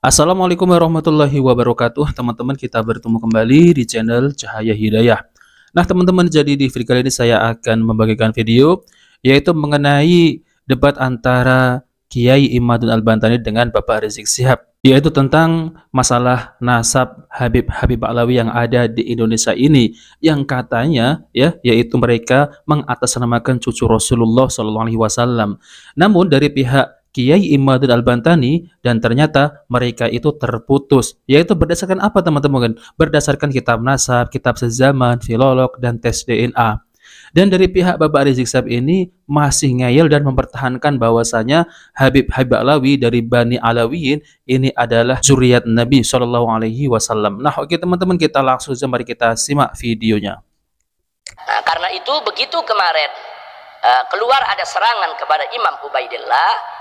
Assalamualaikum warahmatullahi wabarakatuh. Teman-teman, kita bertemu kembali di channel Cahaya Hidayah. Nah, teman-teman, jadi di video kali ini saya akan membagikan video yaitu mengenai debat antara Kiai Imadun Al-Bantani dengan Bapak Rizik Syihab, yaitu tentang masalah nasab Habib Ba'lawi yang ada di Indonesia ini, yang katanya yaitu mereka mengatasnamakan cucu Rasulullah SAW. Namun dari pihak Kiai Imadun Al-Bantani, dan ternyata mereka itu terputus, yaitu berdasarkan apa teman-teman? Berdasarkan kitab nasab, kitab sezaman, filolog, dan tes DNA. Dan dari pihak Bapak Rizik Syihab ini masih ngeyel dan mempertahankan bahwasanya Habib Ba'lawi dari Bani Alawiyin ini adalah zuriat Nabi SAW. Nah, oke teman-teman, kita langsung saja mari kita simak videonya. Nah, karena itu begitu kemarin keluar ada serangan kepada Imam Ubaidillah,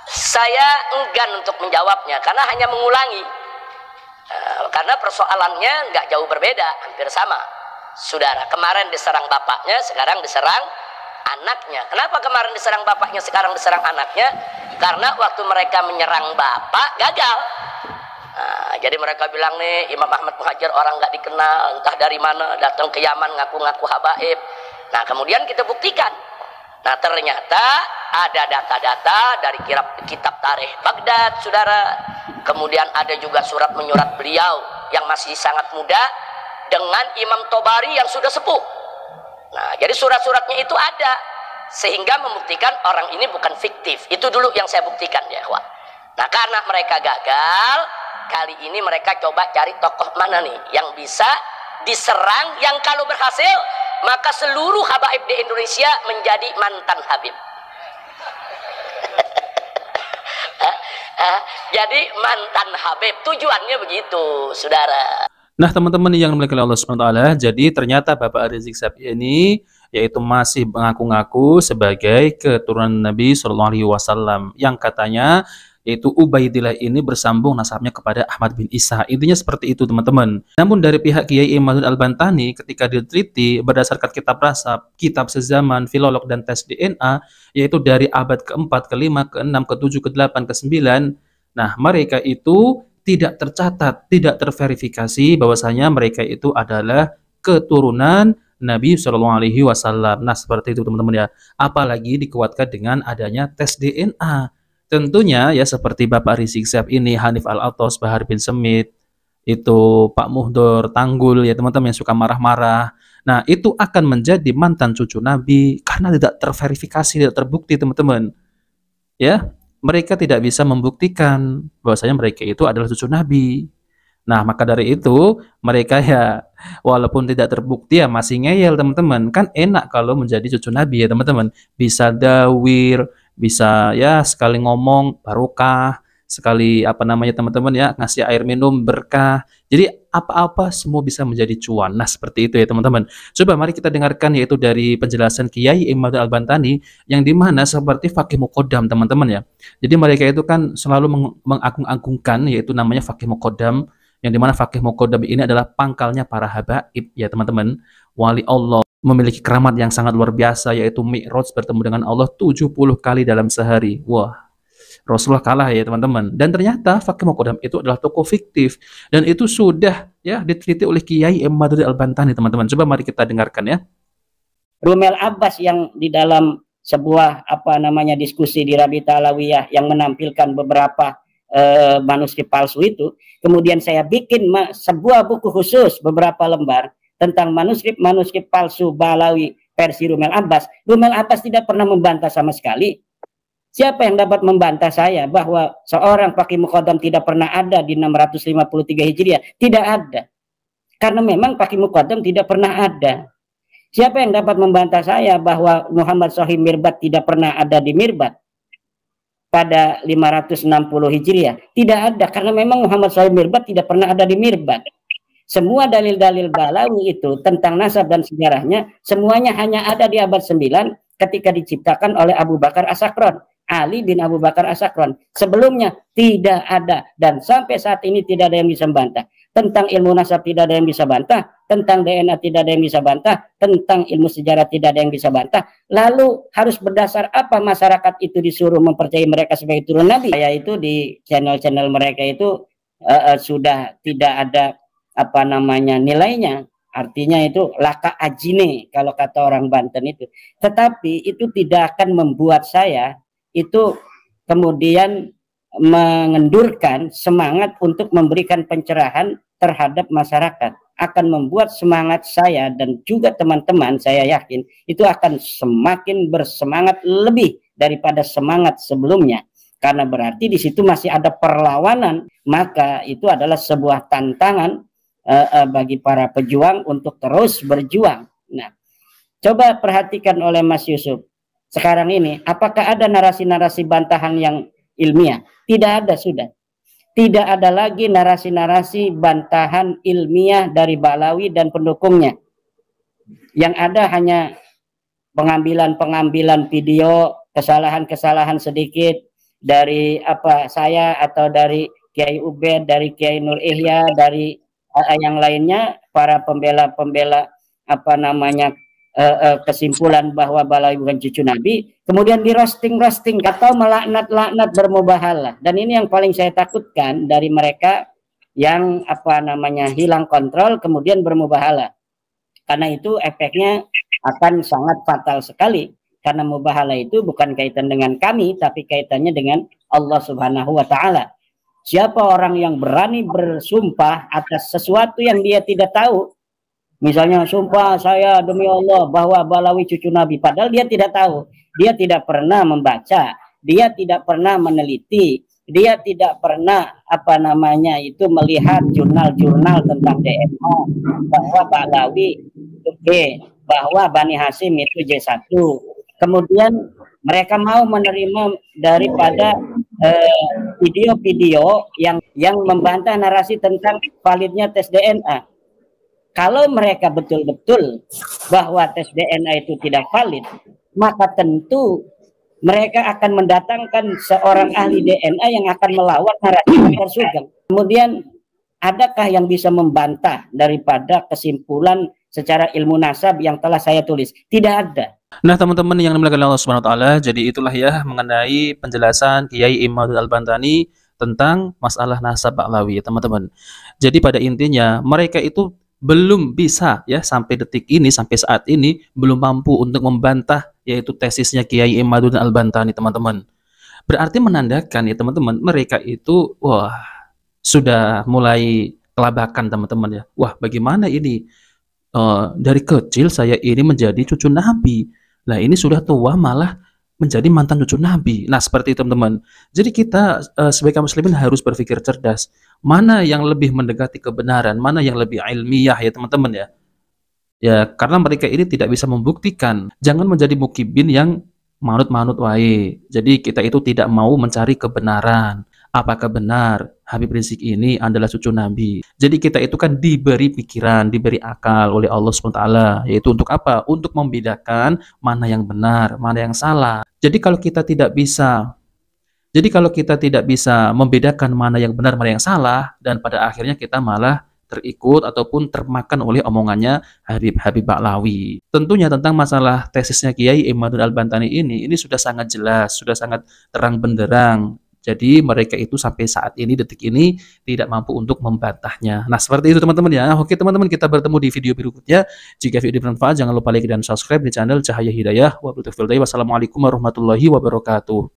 saya enggan untuk menjawabnya karena hanya mengulangi, karena persoalannya nggak jauh berbeda, hampir sama. Saudara, kemarin diserang bapaknya, sekarang diserang anaknya. Kenapa kemarin diserang bapaknya, sekarang diserang anaknya? Karena waktu mereka menyerang bapak gagal. Jadi mereka bilang nih, Imam Ahmad Muhajir orang nggak dikenal, entah dari mana, datang ke Yaman ngaku-ngaku habaib. Nah, kemudian kita buktikan. Nah, ternyata ada data-data dari kitab tarikh Baghdad, saudara. Kemudian ada juga surat menyurat beliau yang masih sangat muda dengan Imam Tobari yang sudah sepuh. Nah, jadi surat-suratnya itu ada, sehingga membuktikan orang ini bukan fiktif. Itu dulu yang saya buktikan ya, Wak. Nah, karena mereka gagal, kali ini mereka coba cari tokoh mana nih yang bisa diserang, yang kalau berhasil maka seluruh habaib di Indonesia menjadi mantan Habib. Jadi mantan Habib, tujuannya begitu, saudara. Nah, teman-teman yang dimuliakan Allah SWT, jadi ternyata Bapak Rizik Syihab ini yaitu masih mengaku-ngaku sebagai keturunan Nabi SAW, yang katanya yaitu Ubaidillah ini bersambung nasabnya kepada Ahmad bin Isa. Intinya seperti itu, teman-teman. Namun dari pihak Kiai Imadun Al-Bantani ketika diteliti berdasarkan kitab nasab, kitab sezaman, filolog, dan tes DNA, yaitu dari abad ke-4, ke-5, ke-6, ke-7, ke-8, ke-9, nah mereka itu tidak tercatat, tidak terverifikasi bahwasanya mereka itu adalah keturunan Nabi SAW. Nah, seperti itu teman-teman ya. Apalagi dikuatkan dengan adanya tes DNA. Tentunya ya seperti Bapak Rizik Syihab ini, Hanif Al-Atos, Bahar bin Semit, itu Pak Muhdor Tanggul ya teman-teman, yang suka marah-marah. Nah, itu akan menjadi mantan cucu Nabi karena tidak terverifikasi, tidak terbukti teman-teman. Ya, mereka tidak bisa membuktikan bahwasanya mereka itu adalah cucu Nabi. Nah, maka dari itu mereka ya walaupun tidak terbukti ya masih ngeyel teman-teman. Kan enak kalau menjadi cucu Nabi ya teman-teman. Bisa dawir, bisa ya sekali ngomong barokah, sekali apa namanya teman-teman ya ngasih air minum berkah. Jadi apa-apa semua bisa menjadi cuan. Nah, seperti itu ya teman-teman. Coba mari kita dengarkan yaitu dari penjelasan Kiai Imadun Al-Bantani, yang dimana seperti Faqih Muqaddam teman-teman ya. Jadi mereka itu kan selalu mengagung-agungkan yaitu namanya Faqih Muqaddam, yang dimana Faqih Muqaddam ini adalah pangkalnya para habaib ya teman-teman. Wali Allah, memiliki keramat yang sangat luar biasa, yaitu Mi'raj, bertemu dengan Allah 70 kali dalam sehari. Wah, Rasulullah kalah ya teman-teman. Dan ternyata Faqih Muqaddam itu adalah tokoh fiktif, dan itu sudah ya diteliti oleh Kiai Imadun Al-Bantani teman-teman. Coba mari kita dengarkan ya. Rumel Abbas yang di dalam sebuah diskusi di Rabita Alawiyah yang menampilkan beberapa manuskrip palsu itu, kemudian saya bikin sebuah buku khusus beberapa lembar tentang manuskrip palsu Ba'lawi versi Rumel Abbas. Rumel Abbas tidak pernah membantah sama sekali. Siapa yang dapat membantah saya bahwa seorang Faqih Muqaddam tidak pernah ada di 653 Hijriah? Tidak ada. Karena memang Faqih Muqaddam tidak pernah ada. Siapa yang dapat membantah saya bahwa Muhammad Shahih Mirbat tidak pernah ada di Mirbat pada 560 Hijriah? Tidak ada, karena memang Muhammad Shahih Mirbat tidak pernah ada di Mirbat. Semua dalil-dalil Ba'lawi itu tentang nasab dan sejarahnya semuanya hanya ada di abad 9 ketika diciptakan oleh Abu Bakar As-Sakran, Ali bin Abu Bakar As-Sakran. Sebelumnya tidak ada, dan sampai saat ini tidak ada yang bisa membantah. Tentang ilmu nasab tidak ada yang bisa bantah, tentang DNA tidak ada yang bisa bantah, tentang ilmu sejarah tidak ada yang bisa bantah. Lalu harus berdasar apa masyarakat itu disuruh mempercayai mereka sebagai turun Nabi? Saya itu di channel-channel mereka itu sudah tidak ada apa namanya nilainya, artinya itu laka ajine kalau kata orang Banten itu. Tetapi itu tidak akan membuat saya itu kemudian mengendurkan semangat untuk memberikan pencerahan terhadap masyarakat. Akan membuat semangat saya dan juga teman-teman, saya yakin itu akan semakin bersemangat lebih daripada semangat sebelumnya. Karena berarti di situ masih ada perlawanan, maka itu adalah sebuah tantangan bagi para pejuang untuk terus berjuang. Nah, coba perhatikan oleh Mas Yusuf. Sekarang ini, apakah ada narasi-narasi bantahan yang ilmiah? Tidak ada, sudah. Tidak ada lagi narasi-narasi bantahan ilmiah dari Ba'lawi dan pendukungnya. Yang ada hanya pengambilan-pengambilan video, kesalahan-kesalahan sedikit dari saya atau dari Kiai Ubed, dari Kiai Nur Ihya, dari yang lainnya, para pembela-pembela kesimpulan bahwa Ba'lawi bukan cucu Nabi, kemudian di roasting atau melaknat bermubahalah. Dan ini yang paling saya takutkan dari mereka yang hilang kontrol kemudian bermubahalah. Karena itu efeknya akan sangat fatal sekali, karena mubahalah itu bukan kaitan dengan kami, tapi kaitannya dengan Allah Subhanahu wa Ta'ala. Siapa orang yang berani bersumpah atas sesuatu yang dia tidak tahu, misalnya sumpah saya demi Allah bahwa Ba'lawi cucu Nabi, padahal dia tidak tahu, dia tidak pernah membaca, dia tidak pernah meneliti, dia tidak pernah melihat jurnal-jurnal tentang DNA, bahwa Ba'lawi itu B, bahwa Bani Hasyim itu J1. Kemudian mereka mau menerima daripada video-video yang membantah narasi tentang validnya tes DNA. Kalau mereka betul-betul bahwa tes DNA itu tidak valid, maka tentu mereka akan mendatangkan seorang ahli DNA yang akan melawan narasi Faktor Sugeng. Kemudian, adakah yang bisa membantah daripada kesimpulan secara ilmu nasab yang telah saya tulis? Tidak ada. Nah, teman-teman yang dimuliakan Allah Subhanahu wa Ta'ala, jadi itulah ya mengenai penjelasan Kiai Imad Al-Bantani tentang masalah nasab Ba'lawi, teman-teman. Jadi pada intinya mereka itu belum bisa ya sampai detik ini, sampai saat ini belum mampu untuk membantah yaitu tesisnya Kiai Imaduddin Al-Bantani, teman-teman. Berarti menandakan ya teman-teman, mereka itu sudah mulai kelabakan, teman-teman ya. Wah, bagaimana ini? Dari kecil saya ini menjadi cucu Nabi. Nah, ini sudah tua malah menjadi mantan cucu Nabi. Nah, seperti itu, teman-teman. Jadi kita sebagai muslimin harus berpikir cerdas. Mana yang lebih mendekati kebenaran, mana yang lebih ilmiah ya, teman-teman ya. Ya, karena mereka ini tidak bisa membuktikan. Jangan menjadi mukibin yang manut-manut wae. Jadi kita itu tidak mau mencari kebenaran. Apakah benar Habib Rizik ini adalah cucu Nabi? Jadi kita itu kan diberi pikiran, diberi akal oleh Allah SWT, yaitu untuk apa? Untuk membedakan mana yang benar, mana yang salah. Jadi kalau kita tidak bisa membedakan mana yang benar, mana yang salah, dan pada akhirnya kita malah terikut ataupun termakan oleh omongannya Habib Ba'lawi. Tentunya tentang masalah tesisnya Kiai Imaduddin Al-Bantani ini sudah sangat jelas, sudah sangat terang benderang. Jadi mereka itu sampai saat ini, detik ini tidak mampu untuk membantahnya. Nah, seperti itu teman-teman ya. Oke teman-teman, kita bertemu di video berikutnya. Jika video bermanfaat, jangan lupa like dan subscribe di channel Cahaya Hidayah. Wassalamualaikum warahmatullahi wabarakatuh.